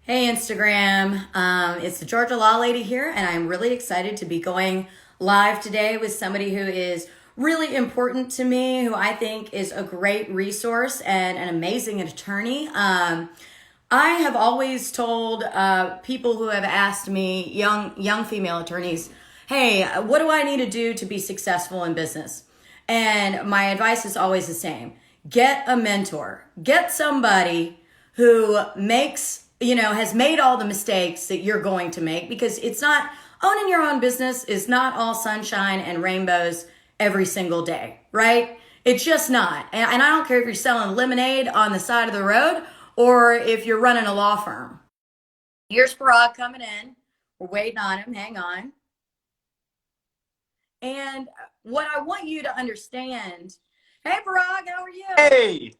Hey Instagram, it's the Georgia Law Lady here, and I'm really excited to be going live today with somebody who is really important to me, who I think is a great resource and an amazing attorney. I have always told people who have asked me, young female attorneys, hey, what do I need to do to be successful in business? And my advice is always the same: get a mentor, get somebody who has made all the mistakes that you're going to make, because it's not, owning your own business is not all sunshine and rainbows every single day, right? It's just not. And I don't care if you're selling lemonade on the side of the road or if you're running a law firm. Here's Parag coming in. We're waiting on him. Hang on. And what I want you to understand, hey Parag, how are you? Hey,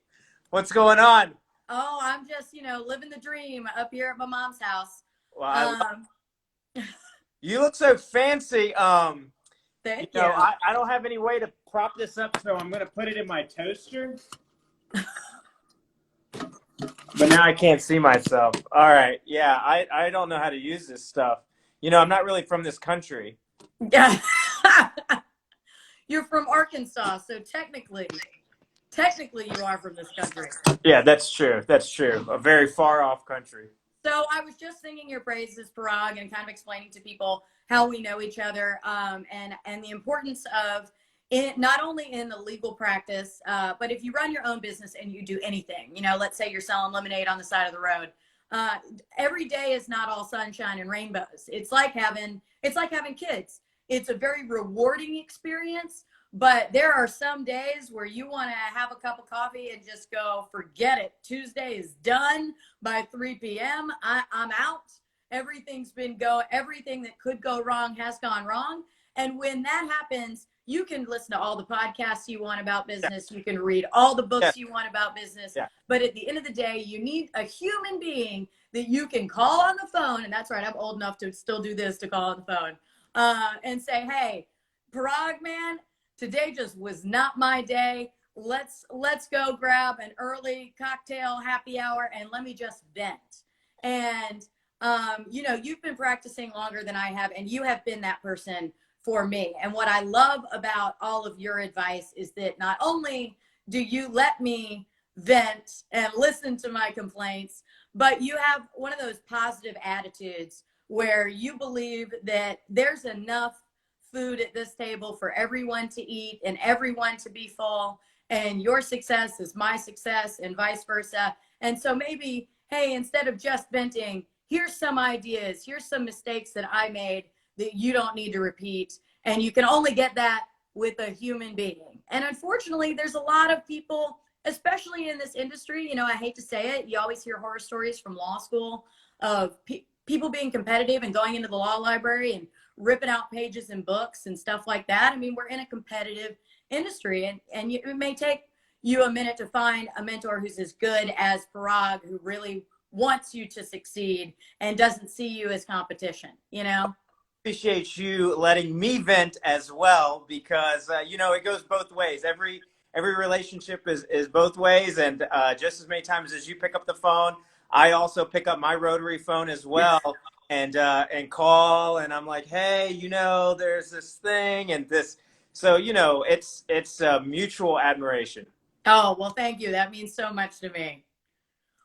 what's going on? Oh, I'm just, living the dream up here at my mom's house. Well, Um, you look so fancy. Thank you. I don't have any way to prop this up, so I'm gonna put it in my toaster. But now I can't see myself. All right, yeah, I don't know how to use this stuff. I'm not really from this country. Yeah. You're from Arkansas, so technically you are from this country. Yeah, that's true. That's true. A very far off country. So I was just singing your praises, Parag, and kind of explaining to people how we know each other, and the importance of it, not only in the legal practice, but if you run your own business and you do anything. Let's say you're selling lemonade on the side of the road. Every day is not all sunshine and rainbows. It's like having kids. It's a very rewarding experience, but there are some days where you want to have a cup of coffee and just go, forget it. Tuesday is done by 3 p.m. I'm out. Everything that could go wrong has gone wrong. And when that happens, you can listen to all the podcasts you want about Yeah, business. You can read all the yeah, books you want about business. yeah. But at the end of the day, you need a human being that you can call on the phone. And that's right, I'm old enough to still do this, to call on the phone and say, hey, Parag, man, today just was not my day. Let's go grab an early cocktail happy hour and let me just vent. And you've been practicing longer than I have, and you have been that person for me. And what I love about all of your advice is that not only do you let me vent and listen to my complaints, but you have one of those positive attitudes where you believe that there's enough food at this table for everyone to eat and everyone to be full, and your success is my success and vice versa. And so maybe, hey, instead of just venting, here's some ideas, here's some mistakes that I made that you don't need to repeat. And you can only get that with a human being. And unfortunately, there's a lot of people, especially in this industry, I hate to say it, you always hear horror stories from law school of people being competitive and going into the law library and ripping out pages and books and stuff like that. I mean, we're in a competitive industry, and it may take you a minute to find a mentor who's as good as Parag, who really wants you to succeed and doesn't see you as competition. Appreciate you letting me vent as well, because it goes both ways. Every relationship is both ways, and just as many times as you pick up the phone, I also pick up my rotary phone as well, and call, and I'm like, hey, there's this thing and this. So it's mutual admiration. Oh, well, thank you. That means so much to me.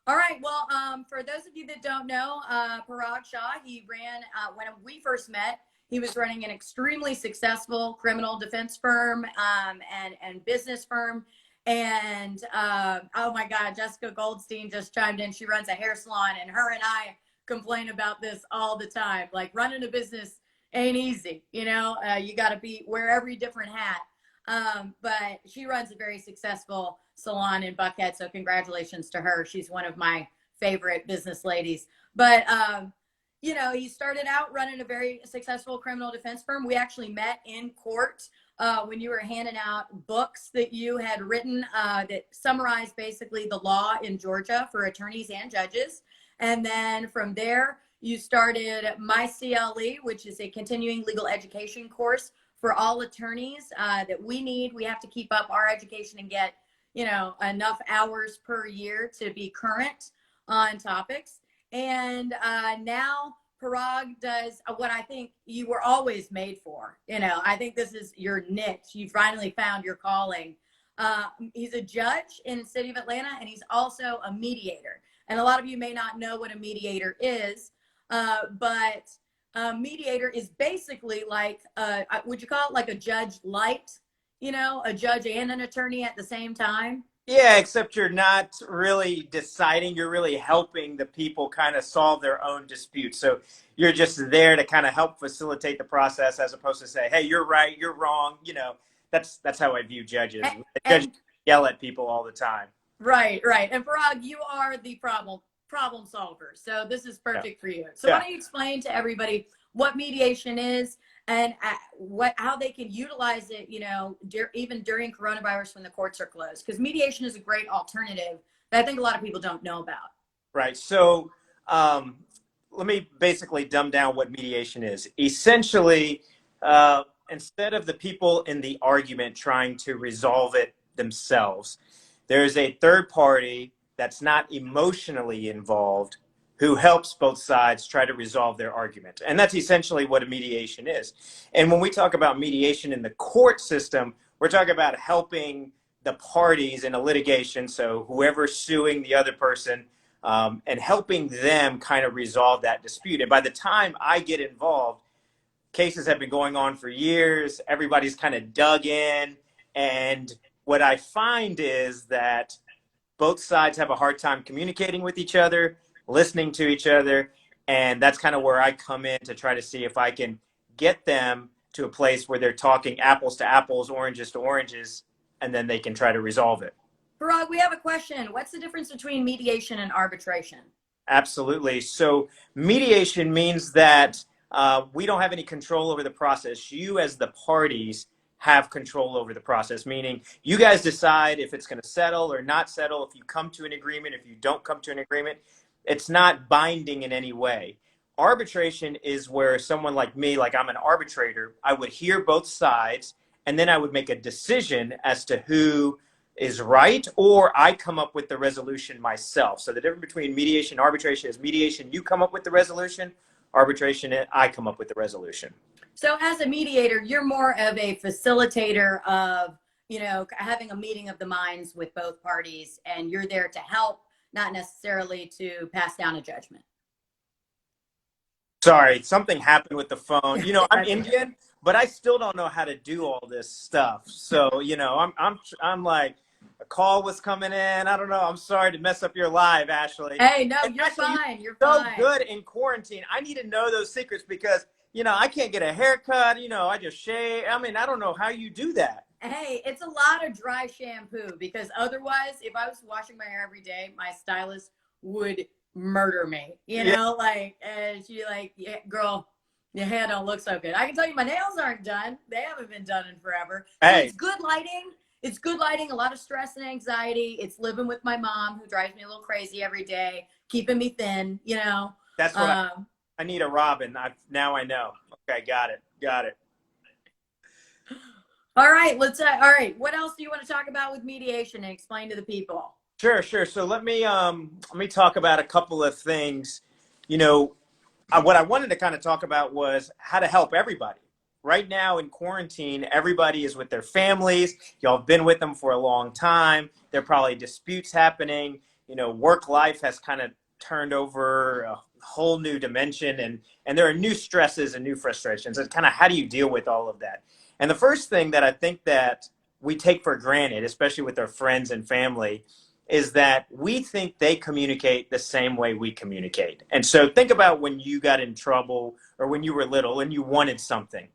All right. Well, for those of you that don't know, Parag Shah, he ran, when we first met, he was running an extremely successful criminal defense firm and business firm. And oh my God, Jessica Goldstein just chimed in. She runs a hair salon, and her and I complain about this all the time. Like, running a business ain't easy. You got to wear every different hat. But she runs a very successful salon in Buckhead. So congratulations to her. She's one of my favorite business ladies. But, he started out running a very successful criminal defense firm. We actually met in court when you were handing out books that you had written that summarized basically the law in Georgia for attorneys and judges. And then from there, you started My CLE, which is a continuing legal education course for all attorneys that we need. We have to keep up our education and get, enough hours per year to be current on topics. And now Parag does what I think you were always made for. I think this is your niche. You finally found your calling. He's a judge in the city of Atlanta, and he's also a mediator. And a lot of you may not know what a mediator is, but a mediator is basically like, would you call it like a judge light? A judge and an attorney at the same time. Yeah, except you're not really deciding, you're really helping the people kind of solve their own disputes. So you're just there to kind of help facilitate the process as opposed to say, hey, you're right, you're wrong. That's how I view judges. Judges yell at people all the time. Right. And Parag, you are the problem solver. So this is perfect for you. So why don't you explain to everybody what mediation is and how they can utilize it, even during coronavirus when the courts are closed? Because mediation is a great alternative that I think a lot of people don't know about. Right. So let me basically dumb down what mediation is. Essentially, instead of the people in the argument trying to resolve it themselves, there's a third party that's not emotionally involved who helps both sides try to resolve their argument. And that's essentially what a mediation is. And when we talk about mediation in the court system, we're talking about helping the parties in a litigation, so whoever's suing the other person, and helping them kind of resolve that dispute. And by the time I get involved, cases have been going on for years, everybody's kind of dug in, and what I find is that both sides have a hard time communicating with each other, listening to each other, and that's kind of where I come in to try to see if I can get them to a place where they're talking apples to apples, oranges to oranges, and then they can try to resolve it. Parag, we have a question. What's the difference between mediation and arbitration? Absolutely. So mediation means that we don't have any control over the process. You as the parties have control over the process, meaning you guys decide if it's going to settle or not settle, if you come to an agreement, if you don't come to an agreement. It's not binding in any way. Arbitration is where someone like me, like I'm an arbitrator, I would hear both sides, and then I would make a decision as to who is right, or I come up with the resolution myself. So the difference between mediation and arbitration is mediation, you come up with the resolution. Arbitration, I come up with the resolution. So as a mediator, you're more of a facilitator of, having a meeting of the minds with both parties, and you're there to help, not necessarily to pass down a judgment. Sorry, something happened with the phone. I'm Indian, but I still don't know how to do all this stuff. So, I'm like, a call was coming in. I don't know. I'm sorry to mess up your live, Ashley. Hey, no, you're fine. You're so fine. Good in quarantine. I need to know those secrets because, I can't get a haircut. I just shave. I mean, I don't know how you do that. Hey, it's a lot of dry shampoo because otherwise, if I was washing my hair every day, my stylist would murder me. And she yeah, girl, your hair don't look so good. I can tell you my nails aren't done. They haven't been done in forever. Hey. It's good lighting. It's good lighting, a lot of stress and anxiety. It's living with my mom who drives me a little crazy every day, keeping me thin, That's what I need a Robin. Now I know. Okay, got it. All right, all right. What else do you want to talk about with mediation and explain to the people? Sure. So let me talk about a couple of things. What I wanted to kind of talk about was how to help everybody. Right now in quarantine, everybody is with their families. Y'all have been with them for a long time. There are probably disputes happening. Work life has kind of turned over a whole new dimension, and there are new stresses and new frustrations. And kind of how do you deal with all of that? And the first thing that I think that we take for granted, especially with our friends and family, is that we think they communicate the same way we communicate. And so think about when you got in trouble or when you were little and you wanted something.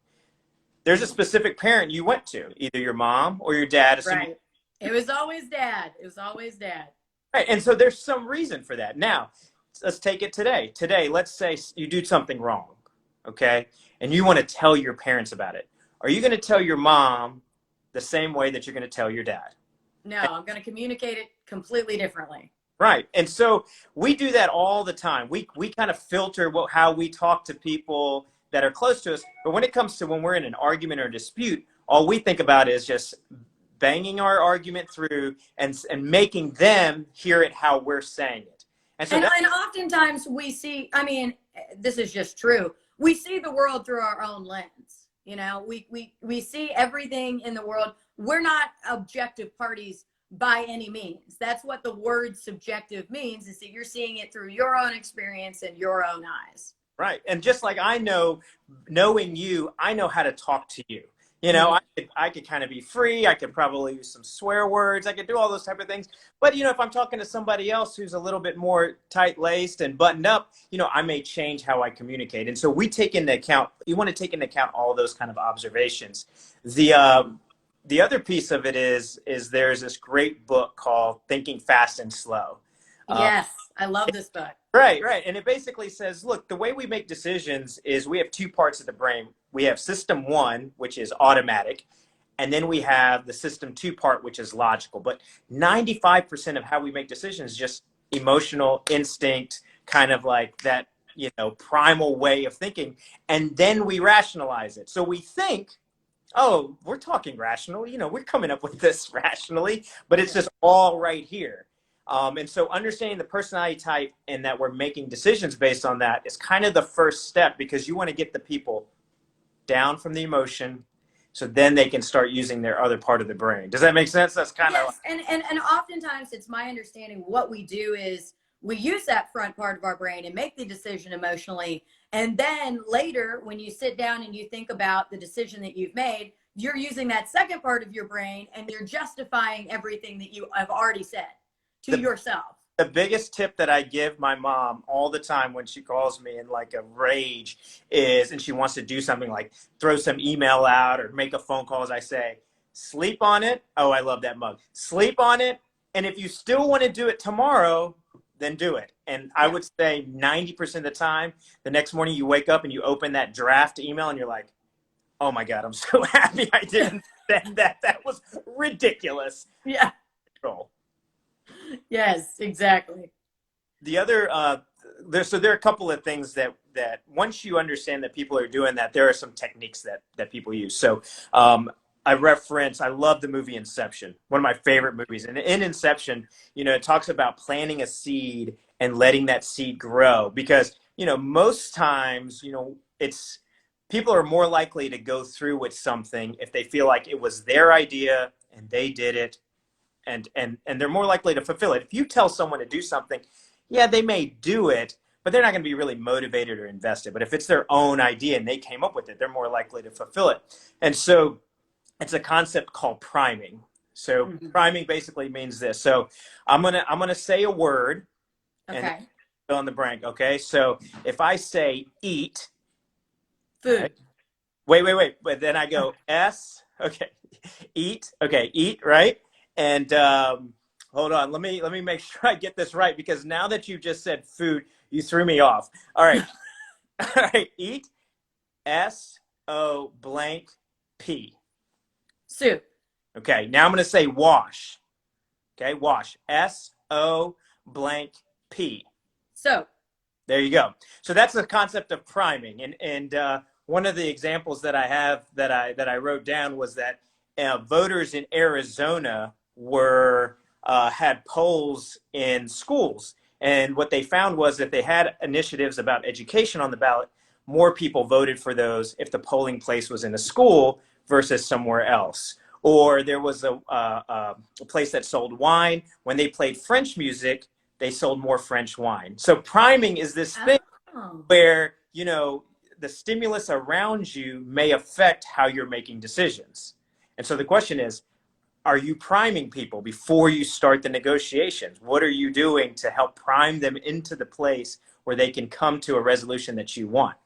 There's a specific parent you went to, either your mom or your dad. Right. It was always dad. Right. And so there's some reason for that. Now, let's take it today. Today, let's say you do something wrong, okay? And you want to tell your parents about it. Are you going to tell your mom the same way that you're going to tell your dad? No, I'm going to communicate it completely differently. Right. And so we do that all the time. We kind of filter how we talk to people that are close to us. But when it comes to when we're in an argument or a dispute, all we think about is just banging our argument through and making them hear it how we're saying it. And so And oftentimes we see, I mean, this is just true. We see the world through our own lens. You know, we see everything in the world. We're not objective parties by any means. That's what the word subjective means, is that you're seeing it through your own experience and your own eyes. right. And just like I know, knowing you, I know how to talk to you. You know, Mhm. I could kind of be free. I could probably use some swear words. I could do all those type of things. But, you know, if I'm talking to somebody else who's a little bit more tight-laced and buttoned up, you know, I may change how I communicate. And so we take into account, you want to take into account all those kind of observations. The other piece of it is there's this great book called Thinking Fast and Slow. Yes, I love this book. Right, right. And it basically says, look, the way we make decisions is we have two parts of the brain. We have system one, which is automatic, and then we have the system two part, which is logical. But 95% of how we make decisions is just emotional instinct, kind of like that, you know, primal way of thinking. And then we rationalize it. So we think, oh, we're talking rational, you know, we're coming up with this rationally, but it's just all right here. And so understanding the personality type and that we're making decisions based on that is kind of the first step, because you want to get the people down from the emotion so then they can start using their other part of the brain. Does that make sense? That's kind of Yes, and oftentimes it's my understanding what we do is we use that front part of our brain and make the decision emotionally, and then later when you sit down and you think about the decision that you've made, you're using that second part of your brain and you're justifying everything that you have already said to the, yourself. the biggest tip that I give my mom all the time when she calls me in like a rage is, and she wants to do something like throw some email out or make a phone call, as I say, sleep on it. Oh, I love that mug. Sleep on it. And if you still want to do it tomorrow, then do it. And I would say 90% of the time, the next morning you wake up and you open that draft email and you're like, oh my God, I'm so happy I didn't send that. That was ridiculous. Yeah. Control. Yes, exactly. The other there are a couple of things that once you understand that people are doing that, there are some techniques that people use. So I love the movie Inception, one of my favorite movies. And in Inception, you know, it talks about planting a seed and letting that seed grow, because, you know, most times, you know, it's people are more likely to go through with something if they feel like it was their idea and they did it, and they're more likely to fulfill it. If you tell someone to do something, yeah, they may do it, but they're not going to be really motivated or invested. But if it's their own idea and they came up with it, they're more likely to fulfill it. And so it's a concept called priming. So priming basically means this. So I'm gonna say a word, and Okay. fill in the blank. Okay. So if I say eat, Food. right? Wait. But then I go S. Okay. Eat. Okay. Eat. Right. And hold on. Let me make sure I get this right, because now that you just said food, you threw me off. All right. All right. Eat. S-O blank P. Soup. Okay. Now I'm going to say wash. Okay. Wash. S-O blank P. Soap. There you go. So that's the concept of priming. And one of the examples that I have that I wrote down was that voters in Arizona were had polls in schools, and what they found was that they had initiatives about education on the ballot. More people voted for those if the polling place was in a school versus somewhere else. Or there was a place that sold wine. When they played French music, they sold more French wine. So priming is this thing where, you know, the stimulus around you may affect how you're making decisions. And so the question is, are you priming people before you start the negotiations? What are you doing to help prime them into the place where they can come to a resolution that you want?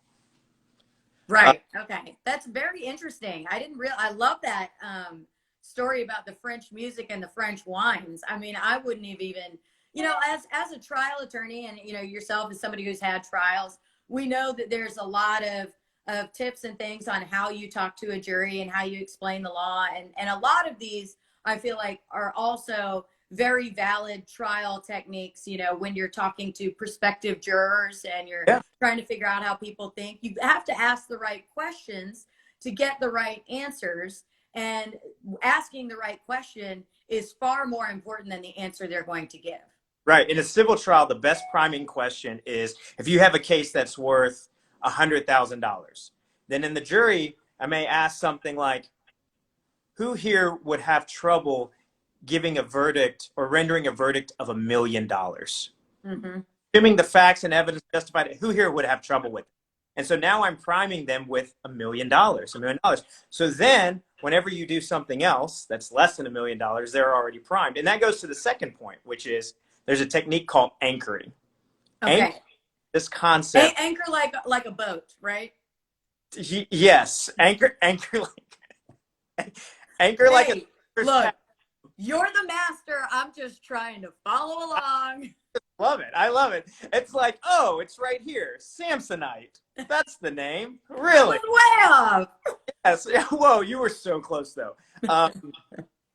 Right. Okay. That's very interesting. I didn't real. I love that story about the French music and the French wines. I mean, I wouldn't have even, you know, as a trial attorney, and you know, yourself as somebody who's had trials, we know that there's a lot of tips and things on how you talk to a jury and how you explain the law, and a lot of these I feel like are also very valid trial techniques, you know, when you're talking to prospective jurors and you're trying to figure out how people think. You have to ask the right questions to get the right answers, and asking the right question is far more important than the answer they're going to give. Right. In a civil trial, the best priming question is if you have a case that's worth $100,000, then in the jury, I may ask something like, who here would have trouble giving a verdict or rendering a verdict of $1 million? Mm-hmm. Assuming the facts and evidence justified it, who here would have trouble with it? And so now I'm priming them with $1 million. So then whenever you do something else that's less than $1 million, they're already primed. And that goes to the second point, which is there's a technique called anchoring. Okay. This concept. Anchor like a boat, right? Yes. Anchor like anchor like a. Look, you're the master. I'm just trying to follow along. Love it. I love it. It's like, oh, it's right here. Samsonite. That's the name. Really? Way off. Yes. Whoa, you were so close though.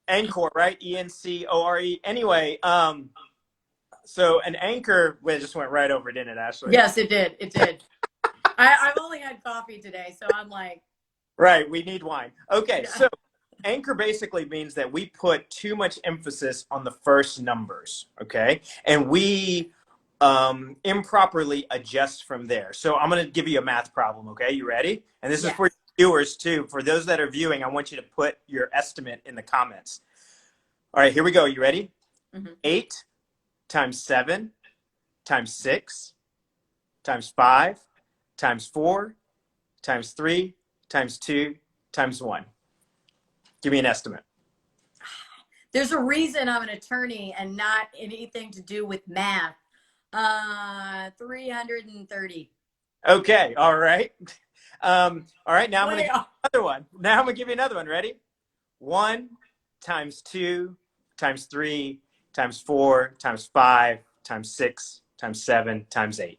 Anchor, right? ENCORE. Anyway, so an anchor, well, it just went right over, didn't it, Ashley? Yes, it did. It did. I've only had coffee today, so I'm like. Right. We need wine. Okay. Yeah. So anchor basically means that we put too much emphasis on the first numbers. Okay. And we improperly adjust from there. So I'm going to give you a math problem. Okay. You ready? And this is for viewers too. For those that are viewing, I want you to put your estimate in the comments. All right, here we go. You ready? Mm-hmm. 8 times 7 times 6 times 5 times 4 times 3 times 2 times 1. Give me an estimate. There's a reason I'm an attorney and not anything to do with math. 330. Okay. All right. All right. Now I'm going to give you another one. Now I'm going to give you another one. Ready? 1 times 2 times 3 times 4 times 5 times 6 times 7 times 8.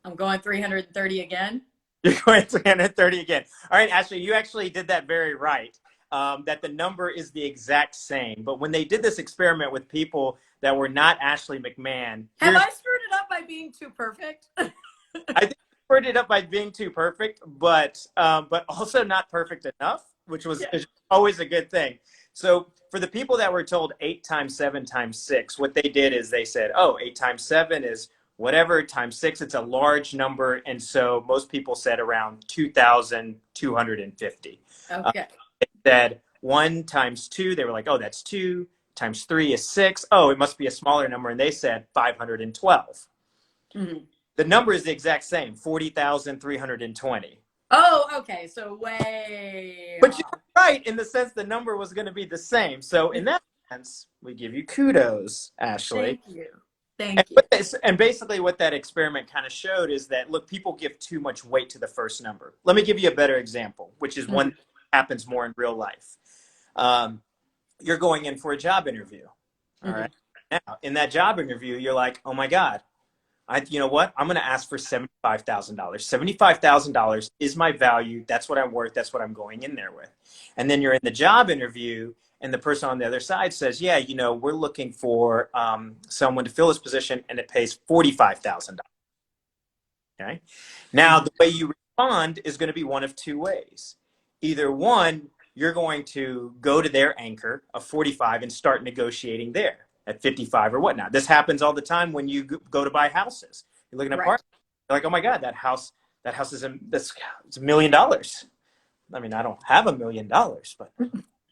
I'm going 330 again. You're going 330 again. All right, Ashley, you actually did that very right. That the number is the exact same. But when they did this experiment with people that were not Ashley McMahan. Have I screwed it up by being too perfect? I think you screwed it up by being too perfect, but also not perfect enough, which was always a good thing. So for the people that were told 8 times 7 times 6, what they did is they said, oh, 8 times 7 is whatever times 6, it's a large number. And so most people said around 2,250. Okay. They said 1 times 2, they were like, oh, that's 2 times 3 is 6. Oh, it must be a smaller number. And they said 512. Mm-hmm. The number is the exact same, 40,320. Oh, okay. So way. But you're right in the sense the number was going to be the same. So in that sense, we give you kudos, Ashley. Thank you. Thank you. And basically what that experiment kind of showed is that, look, people give too much weight to the first number. Let me give you a better example, which is one that happens more in real life. You're going in for a job interview. All right. Now, in that job interview, you're like, oh my God, you know what? I'm going to ask for $75,000. $75,000 is my value. That's what I'm worth. That's what I'm going in there with. And then you're in the job interview and the person on the other side says, yeah, you know, we're looking for someone to fill this position and it pays $45,000. Okay. Now, the way you respond is going to be one of two ways. Either one, you're going to go to their anchor of 45 and start negotiating there at 55 or whatnot. This happens all the time when you go to buy houses. You're looking at apartments. You're like, oh my God, that house is it's $1 million. I mean, I don't have $1 million, but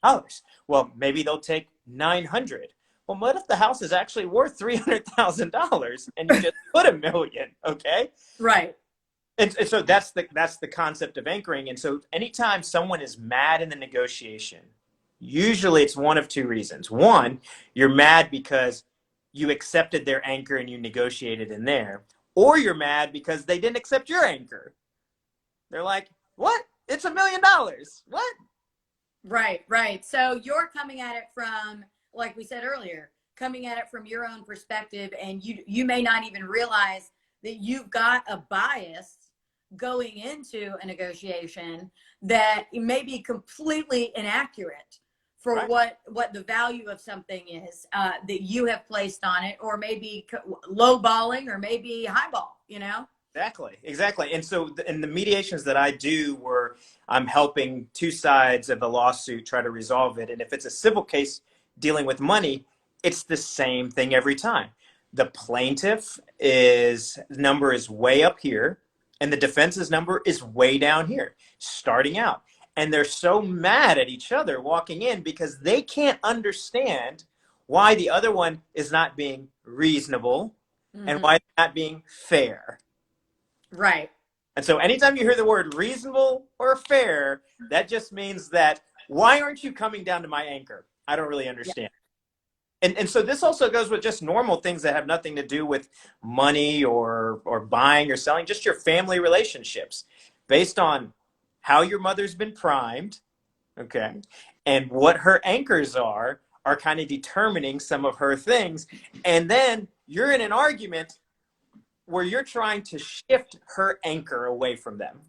dollars. Well, maybe they'll take 900. Well, what if the house is actually worth $300,000 and you just put $1 million? Okay. Right. And so that's the concept of anchoring. And so anytime someone is mad in the negotiation, usually it's one of two reasons. One, you're mad because you accepted their anchor and you negotiated in there, or you're mad because they didn't accept your anchor. They're like, what? It's $1 million. What? Right, right. So you're coming at it from, like we said earlier, coming at it from your own perspective, and you may not even realize that you've got a bias going into a negotiation that may be completely inaccurate for what the value of something is that you have placed on it, or maybe low balling or maybe high ball, you know? Exactly. And so in the mediations that I do where I'm helping two sides of the lawsuit try to resolve it, and if it's a civil case dealing with money, it's the same thing every time. the plaintiff is number is way up here and the defense's number is way down here starting out. And they're so mad at each other walking in because they can't understand why the other one is not being reasonable and why they're not being fair. Right. And so anytime you hear the word reasonable or fair, that just means that why aren't you coming down to my anchor? I don't really understand. Yeah. And so this also goes with just normal things that have nothing to do with money or buying or selling, just your family relationships based on how your mother's been primed, okay, and what her anchors are kind of determining some of her things. And then you're in an argument where you're trying to shift her anchor away from them.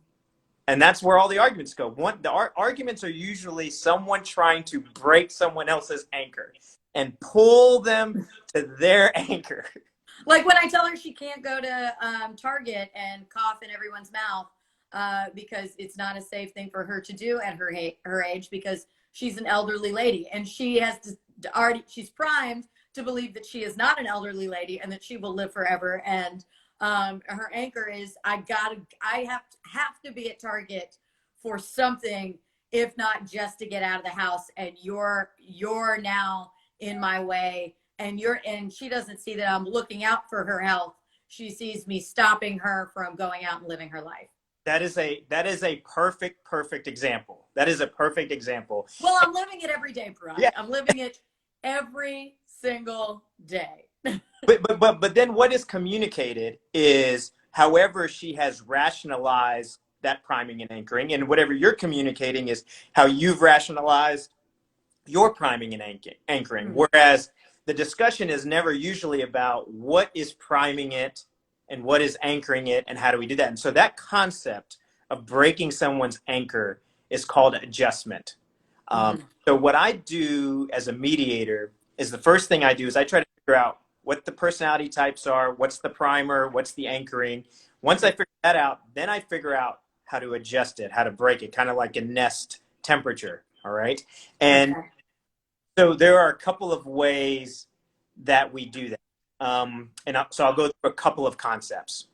And that's where all the arguments go. The arguments are usually someone trying to break someone else's anchor and pull them to their anchor. Like when I tell her she can't go to Target and cough in everyone's mouth because it's not a safe thing for her to do at her age because she's an elderly lady. And she has she's primed to believe that she is not an elderly lady and that she will live forever. And her anchor is, I have to be at Target for something, if not just to get out of the house. And you're now in my way, and she doesn't see that I'm looking out for her health. She sees me stopping her from going out and living her life. That is a perfect example. That is a perfect example. Well, I'm living it every day, Parag. Yeah. I'm living it every single day. But then what is communicated is however she has rationalized that priming and anchoring, and whatever you're communicating is how you've rationalized your priming and anchoring. Whereas the discussion is never usually about what is priming it and what is anchoring it and how do we do that. And so that concept of breaking someone's anchor is called adjustment. So what I do as a mediator is the first thing I do is I try to figure out what the personality types are, what's the primer, what's the anchoring. Once I figure that out, then I figure out how to adjust it, how to break it, kind of like a nest temperature, all right? And so there are a couple of ways that we do that. So I'll go through a couple of concepts.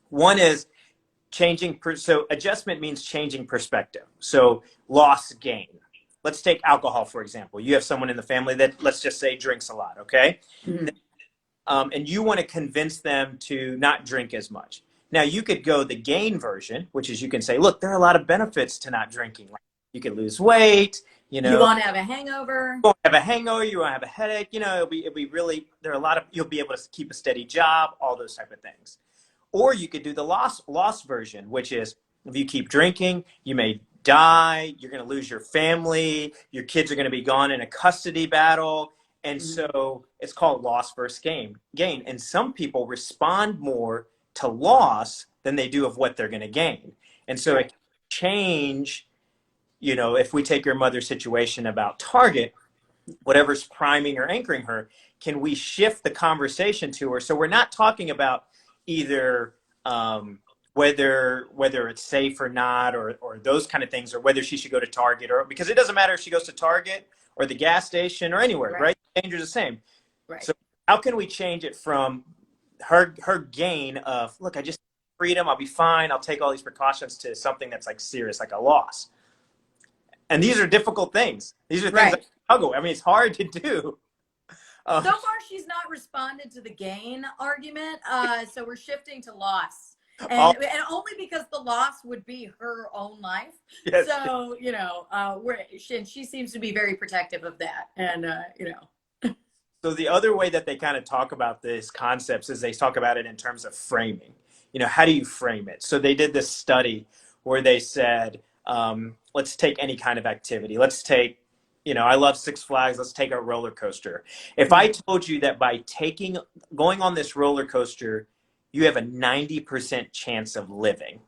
One is so adjustment means changing perspective. So loss, gain. Let's take alcohol, for example. You have someone in the family that, let's just say, drinks a lot, okay? And you want to convince them to not drink as much. Now, you could go the gain version, which is you can say, look, there are a lot of benefits to not drinking. Like you can lose weight, you won't have a hangover. You won't have a hangover, you won't have a headache, it'll be really, you'll be able to keep a steady job, all those type of things. Or you could do the loss version, which is if you keep drinking, you may die, you're going to lose your family, your kids are going to be gone in a custody battle. And so it's called loss versus gain. And some people respond more to loss than they do of what they're going to gain. And so it can change, if we take your mother's situation about Target, whatever's priming or anchoring her, can we shift the conversation to her? So we're not talking about either whether it's safe or not, or those kind of things, or whether she should go to Target, or because it doesn't matter if she goes to Target or the gas station or anywhere, right? The danger's the same. Right. So how can we change it from her gain of, look, I just freedom, I'll be fine, I'll take all these precautions, to something that's like serious, like a loss. And these are difficult things. These are things that struggle. I mean, it's hard to do. So far, she's not responded to the gain argument. So we're shifting to loss. And only because the loss would be her own life. Yes. So, and she seems to be very protective of that. And, So the other way that they kind of talk about this concepts is they talk about it in terms of framing. How do you frame it? So they did this study where they said, let's take any kind of activity. Let's take, I love Six Flags. Let's take a roller coaster. If I told you that by going on this roller coaster, you have a 90% chance of living.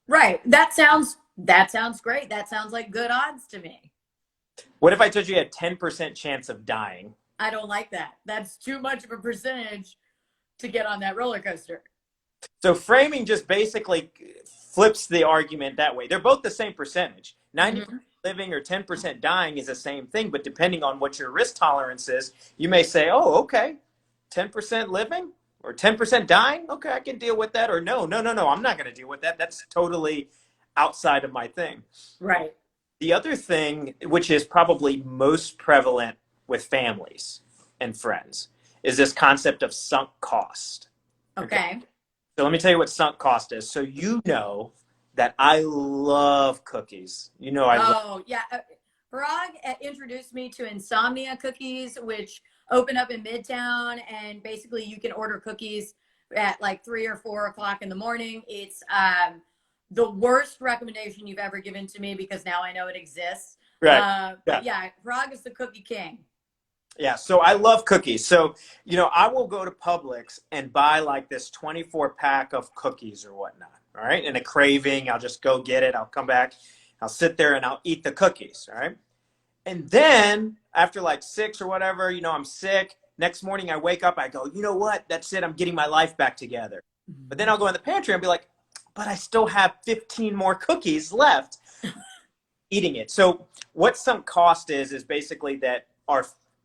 Right. That sounds great. That sounds like good odds to me. What if I told you had 10% chance of dying? I don't like that. That's too much of a percentage to get on that roller coaster. So framing just basically flips the argument that way. They're both the same percentage. 90% living or 10% dying is the same thing, but depending on what your risk tolerance is, you may say, oh, okay, 10% living or 10% dying. Okay, I can deal with that. Or no, I'm not going to deal with that. That's totally outside of my thing. Right. The other thing, which is probably most prevalent with families and friends, is this concept of sunk cost. Okay. So let me tell you what sunk cost is. So you know that I love cookies. You know I love. Oh, yeah. Parag introduced me to Insomnia Cookies, which open up in Midtown, and basically you can order cookies at like 3 or 4 o'clock in the morning. It's the worst recommendation you've ever given to me because now I know it exists. Right. But yeah, Parag is the cookie king. Yeah, so I love cookies. So, I will go to Publix and buy like this 24 pack of cookies or whatnot. All right. And a craving, I'll just go get it. I'll come back, I'll sit there and I'll eat the cookies. All right. And then after like 6 or whatever, I'm sick. Next morning I wake up, I go, you know what? That's it. I'm getting my life back together. But then I'll go in the pantry and be like, but I still have 15 more cookies left. Eating it. So what sunk cost is basically that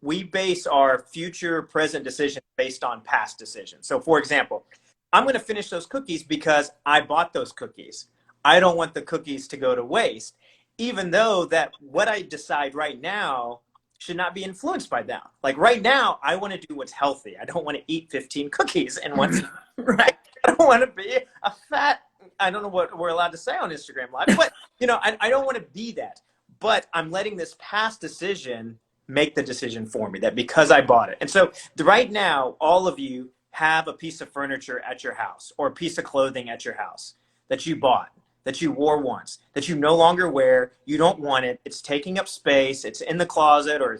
we base our future present decisions based on past decisions. So for example, I'm going to finish those cookies because I bought those cookies. I don't want the cookies to go to waste, even though that what I decide right now should not be influenced by that. Like right now, I want to do what's healthy. I don't want to eat 15 cookies and once Right. I don't want to be a fat, I don't know what we're allowed to say on Instagram Live, but I don't want to be that. But I'm letting this past decision make the decision for me, that because I bought it. And so right now, all of you have a piece of furniture at your house or a piece of clothing at your house that you bought, that you wore once, that you no longer wear, you don't want it, it's taking up space, it's in the closet, or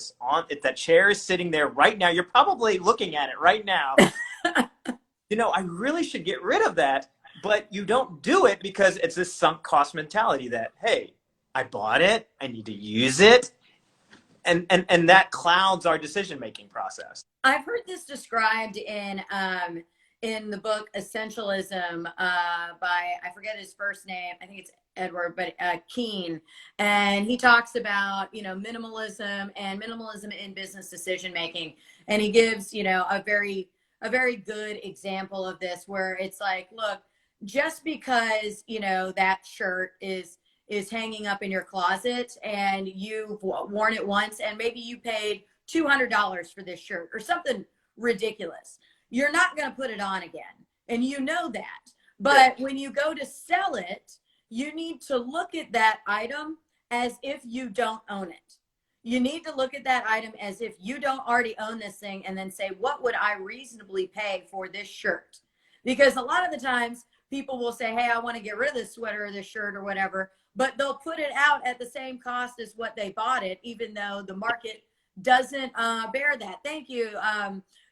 that chair is sitting there right now. You're probably looking at it right now. I really should get rid of that, but you don't do it because it's this sunk cost mentality that, hey, I bought it, I need to use it. And that clouds our decision-making process. I've heard this described in the book Essentialism by, I forget his first name, I think it's Edward, but Keene. And he talks about, minimalism and minimalism in business decision-making. And he gives, a very good example of this where it's like, look, just because, that shirt is hanging up in your closet and you've worn it once and maybe you paid $200 for this shirt or something ridiculous, you're not going to put it on again. And you know that. But when you go to sell it, you need to look at that item as if you don't own it. You need to look at that item as if you don't already own this thing and then say, what would I reasonably pay for this shirt? Because a lot of the times people will say, hey, I want to get rid of this sweater or this shirt or whatever, but they'll put it out at the same cost as what they bought it, even though the market doesn't bear that. Thank you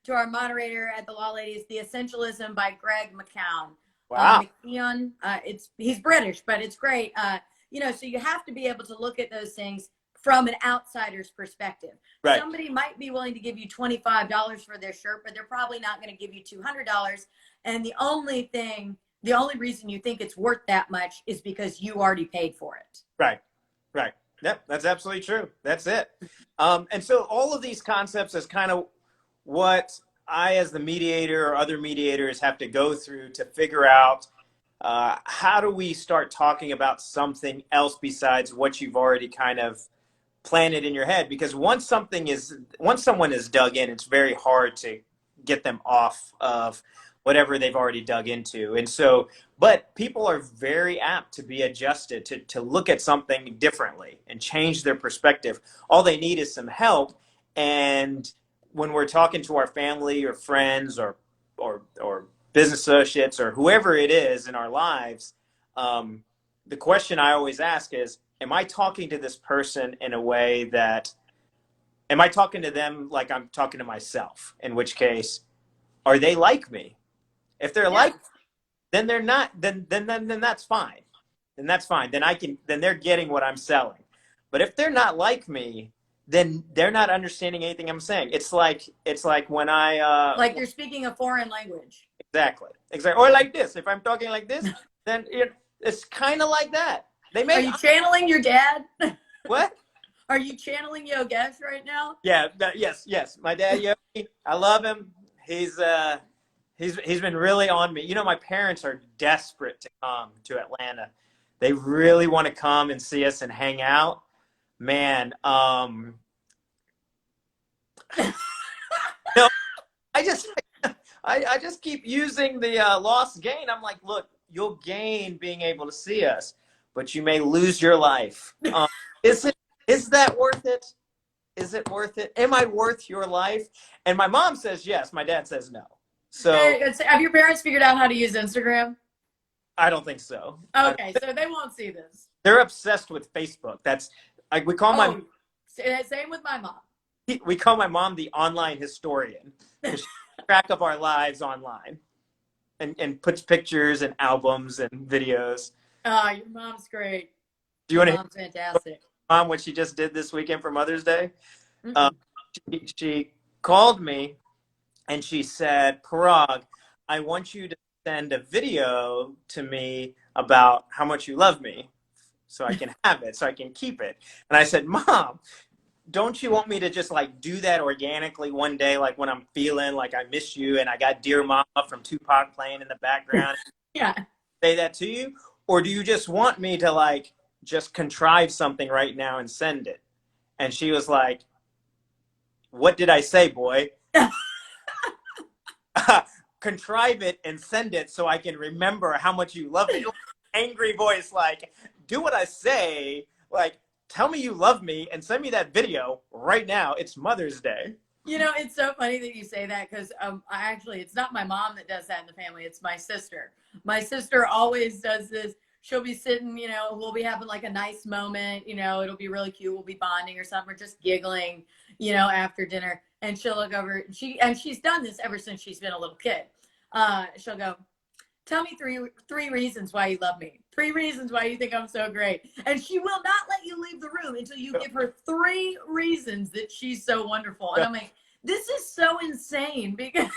to our moderator at the Law Ladies, The Essentialism by Greg McMahan. Wow. McMahan, he's British, but it's great. So you have to be able to look at those things from an outsider's perspective. Right. Somebody might be willing to give you $25 for their shirt, but they're probably not going to give you $200. And the only reason you think it's worth that much is because you already paid for it. Right. Yep, that's absolutely true. That's it. And so all of these concepts is kind of what I, as the mediator or other mediators, have to go through to figure out how do we start talking about something else besides what you've already kind of planted in your head. Because once someone is dug in, it's very hard to get them off of whatever they've already dug into. And so, but people are very apt to be adjusted to look at something differently and change their perspective. All they need is some help. And when we're talking to our family or friends or business associates or whoever it is in our lives, the question I always ask is, am I talking to this person in a way that, am I talking to them like I'm talking to myself? In which case, are they like me? If they're like, then they're not, then that's fine. Then that's fine. Then they're getting what I'm selling. But if they're not like me, then they're not understanding anything I'm saying. It's like when I like you're speaking a foreign language. Exactly. Or like this. If I'm talking like this, then it's kind of like that. Are you channeling your dad? What? Are you channeling Yogesh right now? Yeah. Yes. My dad, Yogi, I love him. he's been really on me. You know, my parents are desperate to come to Atlanta. They really want to come and see us and hang out. Man, no, I just I just keep using the lost gain. I'm like, look, you'll gain being able to see us, but you may lose your life. Is it? Is that worth it? Is it worth it? Am I worth your life? And my mom says yes. My dad says no. So Hey, have your parents figured out how to use Instagram? I don't think so. Okay, so they won't see this. They're obsessed with Facebook. That's like we call my Same with my mom. we call my mom the online historian. She keeps track of our lives online and puts pictures and albums and videos. Your mom's great. Do you want to Mom's fantastic. Mom what she just did this weekend for Mother's Day? She called me and she said, Parag, I want you to send a video to me about how much you love me so I can have it, so I can keep it. And I said, Mom, don't you want me to just like do that organically one day, like when I'm feeling like I miss you and I got Dear Mama from Tupac playing in the background? Yeah. Say that to you? Or do you just want me to like just contrive something right now and send it? And she was like, what did I say, boy? Contrive it and send it so I can remember how much you love me. Angry voice, like, do what I say, like, tell me you love me and send me that video right now. It's Mother's Day. You know, it's so funny that you say that because it's not my mom that does that in the family. It's my sister. My sister always does this. She'll be sitting, you know, we'll be having like a nice moment, you know, it'll be really cute. We'll be bonding or something, or just giggling, you know, after dinner. And she'll look over, she's done this ever since she's been a little kid. She'll go, tell me three reasons why you love me. 3 reasons why you think I'm so great. And she will not let you leave the room until you give her 3 reasons that she's so wonderful. And I'm like, this is so insane because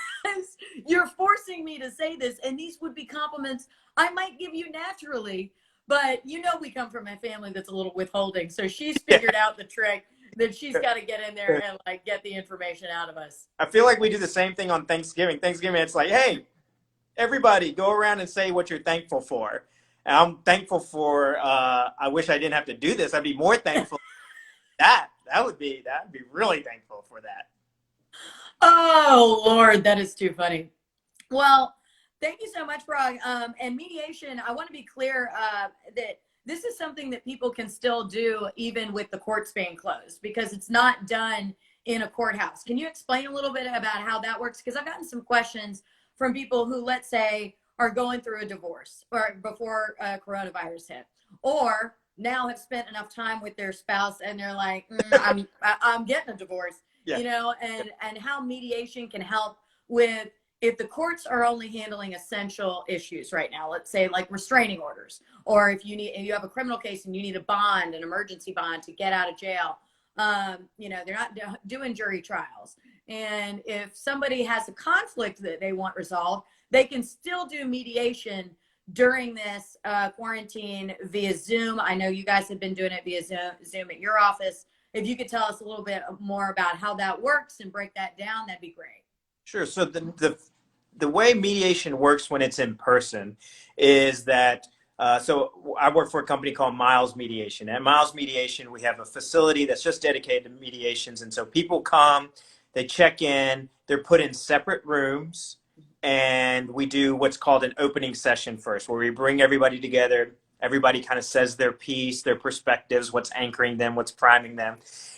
you're forcing me to say this. And these would be compliments I might give you naturally. But you know, we come from a family that's a little withholding. So she's figured out the trick that she's got to get in there and like get the information out of us. I feel like we do the same thing on Thanksgiving. Thanksgiving, it's like, hey, everybody go around and say what you're thankful for. And I'm thankful for, I wish I didn't have to do this. I'd be more thankful. That'd be really thankful for that. Oh, Lord, that is too funny. Well, thank you so much, Parag. And mediation, I want to be clear that this is something that people can still do even with the courts being closed because it's not done in a courthouse. Can you explain a little bit about how that works? Because I've gotten some questions from people who, let's say, are going through a divorce or before coronavirus hit, or now have spent enough time with their spouse and they're like, I'm getting a divorce, you know, and how mediation can help with if the courts are only handling essential issues right now, let's say like restraining orders, or if you have a criminal case and you need a bond, an emergency bond to get out of jail, you know, they're not doing jury trials. And if somebody has a conflict that they want resolved, they can still do mediation during this quarantine via Zoom. I know you guys have been doing it via Zoom at your office. If you could tell us a little bit more about how that works and break that down, that'd be great. Sure. So the way mediation works when it's in person is that so I work for a company called Miles Mediation. At Miles Mediation, we have a facility that's just dedicated to mediations. And so people come, they check in, they're put in separate rooms, and we do what's called an opening session first, where we bring everybody together. Everybody kind of says their piece, their perspectives, what's anchoring them, what's priming them.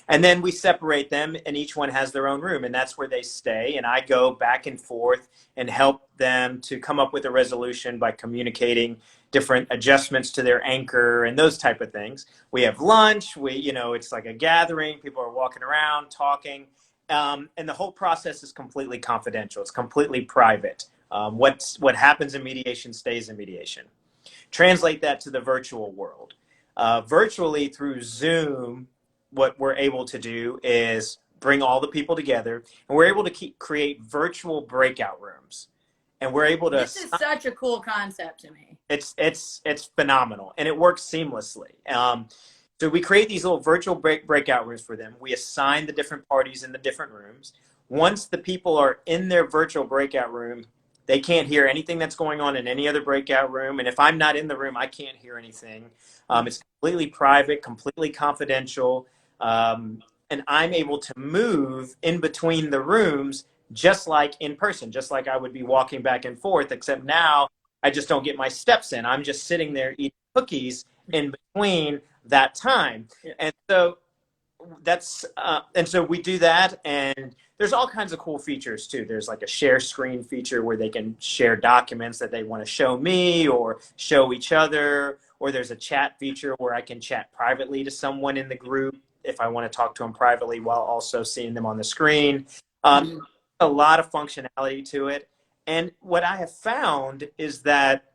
And then we separate them, and each one has their own room, and that's where they stay. And I go back and forth and help them to come up with a resolution by communicating different adjustments to their anchor and those type of things. We have lunch. It's like a gathering. People are walking around, talking. And the whole process is completely confidential. It's completely private. What happens in mediation stays in mediation. Translate that to the virtual world. Virtually through Zoom, what we're able to do is bring all the people together, and we're able to create virtual breakout rooms. And we're able to. This is such a cool concept to me. It's phenomenal, and it works seamlessly. So we create these little virtual breakout rooms for them. We assign the different parties in the different rooms. once the people are in their virtual breakout room, they can't hear anything that's going on in any other breakout room. And if I'm not in the room, I can't hear anything. It's completely private, completely confidential. And I'm able to move in between the rooms just like in person, just like I would be walking back and forth, except now I just don't get my steps in. I'm just sitting there eating cookies in between that time. Yeah. And so we do that, and there's all kinds of cool features too. There's like a share screen feature where they can share documents that they want to show me or show each other, or there's a chat feature where I can chat privately to someone in the group if I want to talk to them privately while also seeing them on the screen. A lot of functionality to it. And what I have found is that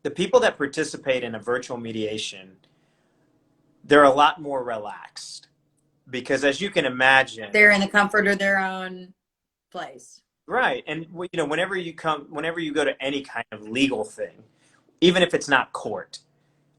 the people that participate in a virtual mediation, they're a lot more relaxed. Because as you can imagine, they're in the comfort of their own place. Right. And whenever you go to any kind of legal thing, even if it's not court,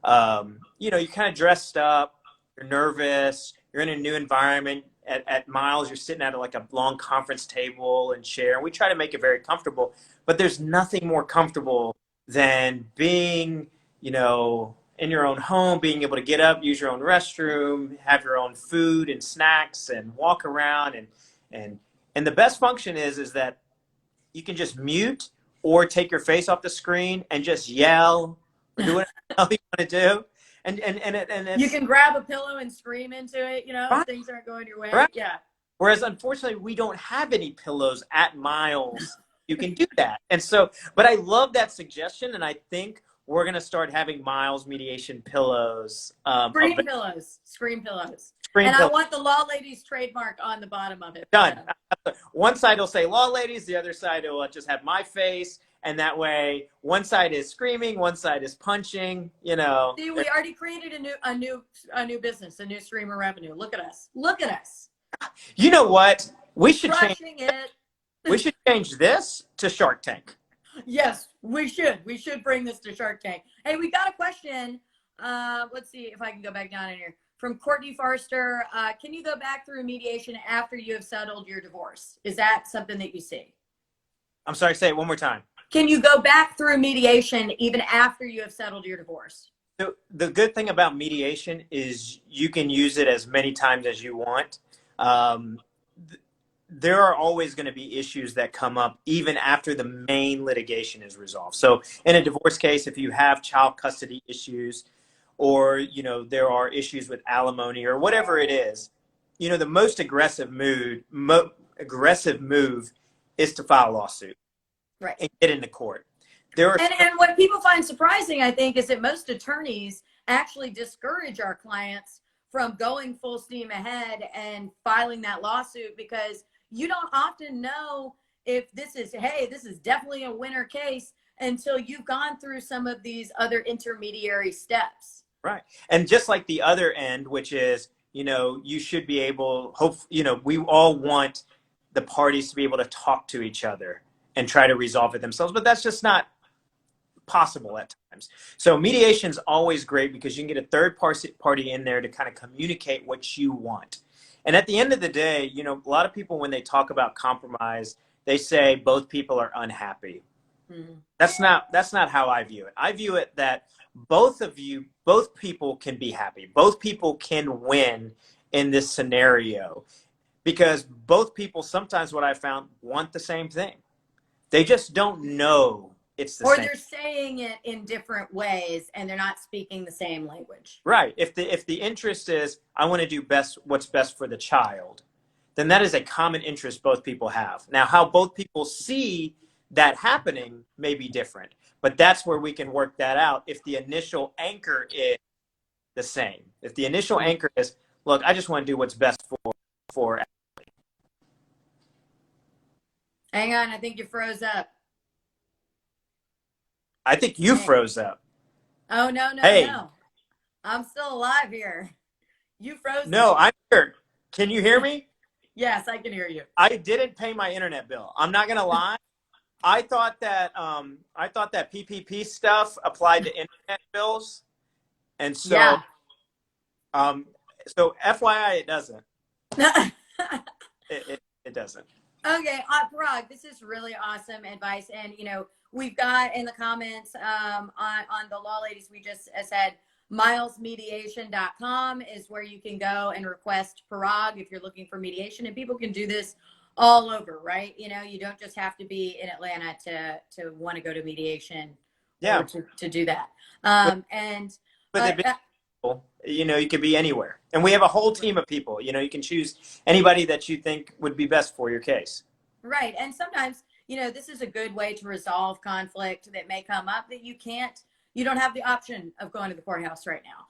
you're kind of dressed up, you're nervous, you're in a new environment. At Miles, you're sitting at like a long conference table and chair, and we try to make it very comfortable. But there's nothing more comfortable than being, in your own home, being able to get up, use your own restroom, have your own food and snacks, and walk around. And the best function is that you can just mute or take your face off the screen and just yell or do whatever you want to do. And you can grab a pillow and scream into it, right. if things aren't going your way. Right. Yeah. Whereas unfortunately, we don't have any pillows at Miles. You can do that. And so, but I love that suggestion, and I think we're going to start having Miles mediation pillows. Scream pillows. Scream pillows. Scream and pillows. I want the Law Ladies trademark on the bottom of it. Done. One side will say Law Ladies, the other side will just have my face. And that way, one side is screaming, one side is punching. See, we already created a new business, a new stream of revenue. Look at us. Look at us. You know what? We should crushing it. We should change this to Shark Tank. Yes, we should. We should bring this to Shark Tank. Hey, we got a question. Let's see if I can go back down in here. From Courtney Forrester. Can you go back through mediation after you have settled your divorce? Is that something that you see? I'm sorry, say it one more time. Can you go back through mediation even after you have settled your divorce? So the good thing about mediation is you can use it as many times as you want. There are always going to be issues that come up even after the main litigation is resolved. So in a divorce case, if you have child custody issues or, there are issues with alimony or whatever it is, the most aggressive move is to file a lawsuit. Right. And get into court. And what people find surprising, I think, is that most attorneys actually discourage our clients from going full steam ahead and filing that lawsuit because you don't often know if this is definitely a winner case until you've gone through some of these other intermediary steps. Right. And just like the other end, which is, you should be able, we all want the parties to be able to talk to each other and try to resolve it themselves, but that's just not possible at times. So mediation is always great because you can get a third party in there to kind of communicate what you want. And at the end of the day, a lot of people, when they talk about compromise, they say both people are unhappy. Mm-hmm. That's not how I view it. I view it that both people can be happy. Both people can win in this scenario because both people, sometimes what I found, want the same thing. They just don't know it's the same. Or they're saying it in different ways and they're not speaking the same language. Right. If the interest is, I want to do what's best for the child, then that is a common interest both people have. Now, how both people see that happening may be different, but that's where we can work that out if the initial anchor is the same. If the initial anchor is, look, I just want to do what's best for Hang on, I think you froze up. I think you froze up. Oh, no. I'm still alive here. You froze. No, I'm here. Can you hear me? Yes, I can hear you. I didn't pay my internet bill. I'm not going to lie. I thought that PPP stuff applied to internet bills. And so, yeah. So FYI, it doesn't. It doesn't. Okay, Parag, this is really awesome advice. And, we've got in the comments on the Law Ladies, we just said milesmediation.com is where you can go and request Parag if you're looking for mediation. And people can do this all over, right? You don't just have to be in Atlanta to want to go to mediation Yeah. or to do that. But they've been you could be anywhere. And we have a whole team of people. You can choose anybody that you think would be best for your case. Right. And sometimes, this is a good way to resolve conflict that may come up that you don't have the option of going to the courthouse right now.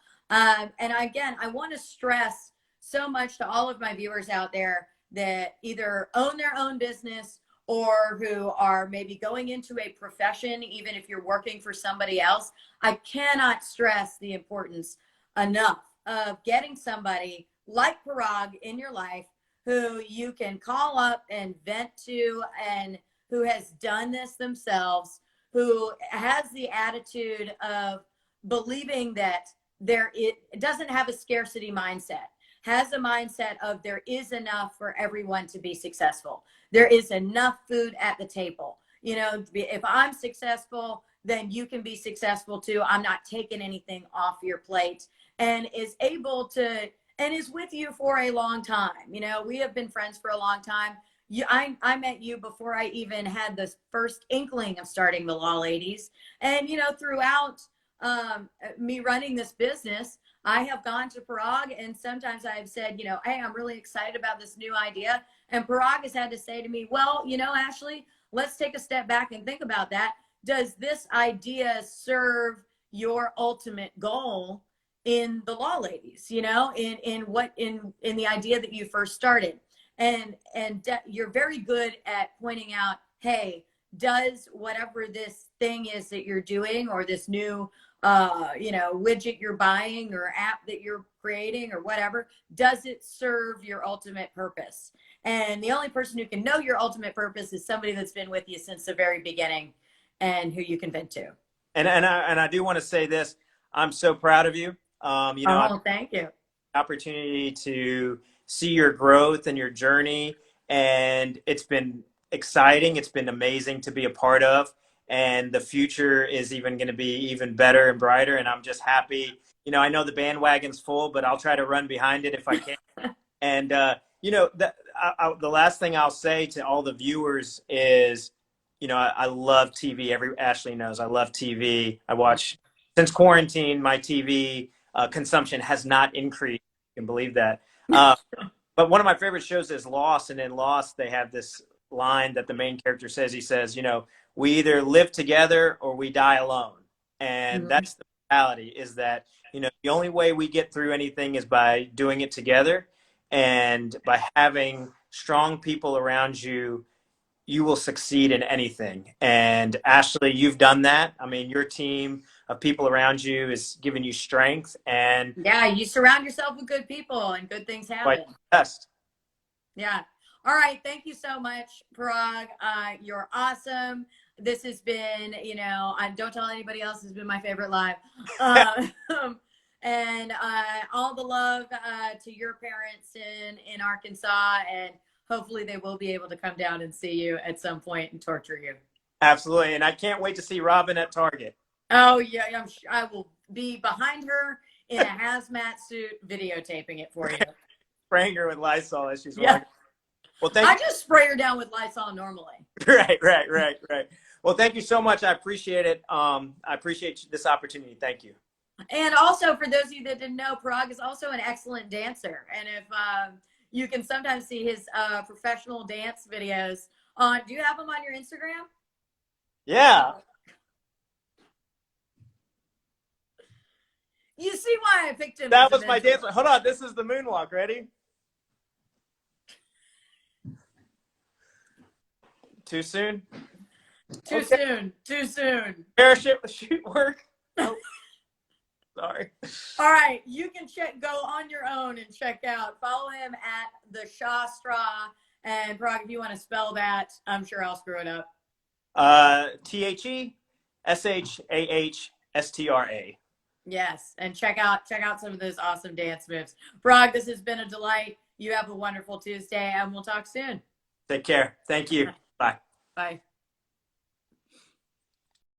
And again, I want to stress so much to all of my viewers out there that either own their own business or who are maybe going into a profession, even if you're working for somebody else. I cannot stress the importance enough of getting somebody like Parag in your life who you can call up and vent to, and who has done this themselves, who has the attitude of believing that it doesn't have a scarcity mindset, has a mindset of there is enough for everyone to be successful. There is enough food at the table. If I'm successful, then you can be successful too. I'm not taking anything off your plate, and is able to, and is with you for a long time. We have been friends for a long time. I met you before I even had the first inkling of starting the Law Ladies. And, throughout me running this business, I have gone to Parag, and sometimes I've said, hey, I'm really excited about this new idea. And Parag has had to say to me, well, Ashley, let's take a step back and think about that. Does this idea serve your ultimate goal in the Law Ladies, in the idea that you first started? And you're very good at pointing out, hey, does whatever this thing is that you're doing, or this new widget you're buying or app that you're creating or whatever, does it serve your ultimate purpose? And the only person who can know your ultimate purpose is somebody that's been with you since the very beginning and who you can vent to. And I do want to say this. I'm so proud of you. Thank you. Opportunity to see your growth and your journey, and it's been exciting. It's been amazing to be a part of, and the future is even going to be even better and brighter. And I'm just happy. I know the bandwagon's full, but I'll try to run behind it if I can. And the last thing I'll say to all the viewers is, I love TV. Ashley knows I love TV. I watch since quarantine. My TV consumption has not increased. You can believe that. But one of my favorite shows is Lost, and in Lost they have this line that the main character says. He says, we either live together or we die alone. And that's the reality, is that, the only way we get through anything is by doing it together, and by having strong people around you. You will succeed in anything. And Ashley, you've done that. I mean, your team of people around you is giving you strength. And yeah, you surround yourself with good people and good things happen. Best. Yeah. All right. Thank you so much, Parag. You're awesome. This has been, don't tell anybody else, has been my favorite live. And all the love to your parents in Arkansas, and hopefully they will be able to come down and see you at some point and torture you. Absolutely. And I can't wait to see Robin at Target. Oh, yeah. I will be behind her in a hazmat suit videotaping it for you. Spraying her with Lysol as she's walking. Well, I just spray her down with Lysol normally. Right. Well, thank you so much. I appreciate it. I appreciate this opportunity. Thank you. And also, for those of you that didn't know, Parag is also an excellent dancer. And if you can sometimes see his professional dance videos on, do you have them on your Instagram? Yeah. You see why I picked him. That was my dance. Hold on. This is the moonwalk. Ready? Too soon? Too soon. Parachute work? Nope. Sorry. All right. You can go on your own and check out. Follow him at the Shah Straw. And Parag, if you want to spell that, I'm sure I'll screw it up. TheShahStra. Yes. And check out some of those awesome dance moves. Parag, this has been a delight. You have a wonderful Tuesday, and we'll talk soon. Take care. Thank you. Bye. Bye.